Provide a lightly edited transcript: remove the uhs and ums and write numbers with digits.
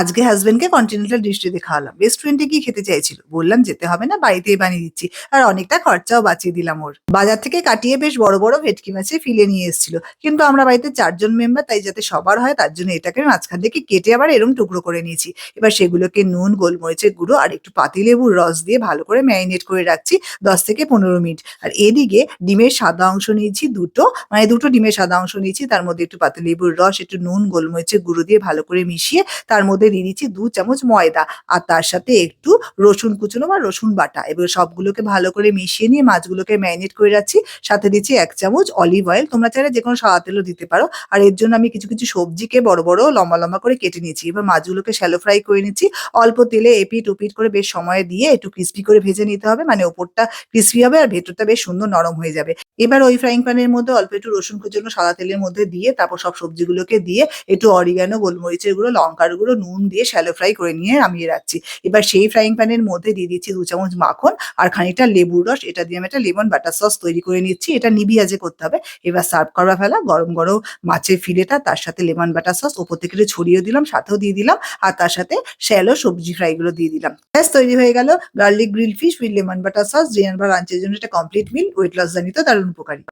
আজকে হাসবেন্ডকে continental dish রেঁধে খাওয়ালাম। রেস্টুরেন্টে গিয়ে খেতে চাইছিল। বললাম যেতে হবে না, বাড়িতেই বানিয়ে দিচ্ছি। আর অনেকটা খরচাও বাঁচিয়ে দিলাম ওর। বাজার থেকে কাটিয়ে বেশ বড় বড় ভেটকি মাছের ফিলে নিয়ে এসেছিল। কিন্তু আমরা বাড়িতে ৪ জন মেম্বার, তাই যাতে সবার হয় তার জন্য এটাকে মাঝখান থেকে কেটে আবার এরম টুকরো করে নিয়েছি। এবার সেগুলোকে নুন, গোলমরিচের গুঁড়ো আর একটু পাতিলেবুর রস দিয়ে ভালো করে ম্যারিনেট করে রাখছি ১০ থেকে ১৫ মিনিট। আর এদিকে ডিমের সাদা অংশ নিয়েছি ২ টো, মানে ২ টো ডিমের সাদা অংশ নিয়েছি। তার মধ্যে একটু পাতিলেবুর রস, একটু নুন, গোলমরিচের গুঁড়ো দিয়ে ভালো করে মিশিয়ে তার মধ্যে দিয়ে দিচ্ছি ২ চামচ ময়দা আর তার সাথে একটু রসুন কুচনো বা রসুন বাটা। এবার সবগুলোকে ভালো করে মিশিয়ে নিয়ে মাছগুলোকে ম্যারিনেট করে রাখছি। সাথে দিচ্ছি ১ চামচ অলিভ অয়েল। তোমরা চাইলে যেকোনো সাদা তেলও দিতে পারো। আর এর জন্য আমি কিছু সবজিকে বড়, বড় লম্বা, লম্বা করে কেটে নিয়েছি। এবার মাছগুলোকে শ্যালো ফ্রাই করে নিচ্ছি। অল্প তেলে এপিঠ-ওপিঠ করে বেশ সময় দিয়ে একটু ক্রিস্পি করে ভেজে নিতে হবে। মানে ওপরটা ক্রিস্পি হবে আর ভেতরটা বেশ সুন্দর নরম হয়ে যাবে। এবার ওই ফ্রাইং প্যানের মধ্যে অল্প একটু রসুন কুচনো সাদা তেলের মধ্যে দিয়ে তারপর সব সবজিগুলোকে দিয়ে একটু অরিগ্যানো, গোলমরিচের গুঁড়ো, লঙ্কার গুঁড়ো, নুন দিয়ে শ্যালো ফ্রাই করে নিয়ে নামিয়ে রাখছি। এবার সেই ফ্রাইং প্যানের মধ্যে দিয়ে দিচ্ছি ২ চামচ মাখন আর খানিকটা লেবুর রস। এটা দিয়ে আমি একটা লেমন বাটার সস তৈরি করে নিচ্ছি। এটা নিভিয়াজে করতে হবে। এবার সার্ভ করবার পালা। গরম, গরম মাছের ফিলেটা তার সাথে লেমন বাটার সস ওপর থেকে একটু ছড়িয়ে দিলাম, সাথেও দিয়ে দিলাম আর তার সাথে শ্যালো সবজি ফ্রাই গুলো দিয়ে দিলাম। ব্যাস তৈরি হয়ে গেল garlic grill fish with lemon butter sauce. Dinner বা লাঞ্চের জন্য এটা কমপ্লিট মিল। ওয়েট লস জনিত দারুণ উপকারী।